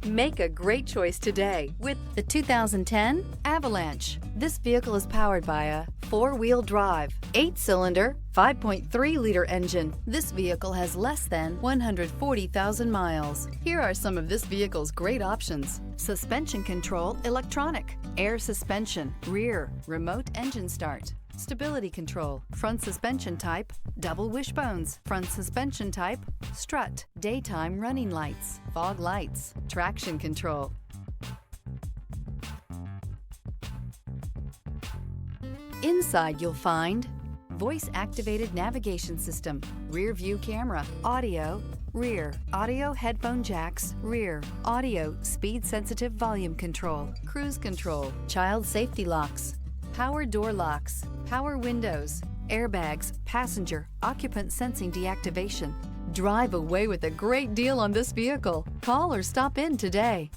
Make a great choice today with the 2010 Avalanche. This vehicle is powered by a 4-wheel drive, 8-cylinder, 5.3-liter engine. This vehicle has less than 140,000 miles. Here are some of this vehicle's great options: suspension control electronic, air suspension, rear, remote engine start, stability control, front suspension type, double wishbones, front suspension type, strut, daytime running lights, fog lights, traction control. Inside you'll find voice-activated navigation system, rear view camera, audio, rear, audio headphone jacks, rear, audio speed-sensitive volume control, cruise control, child safety locks, power door locks, power windows, airbags, passenger, occupant sensing deactivation. Drive away with a great deal on this vehicle. Call or stop in today.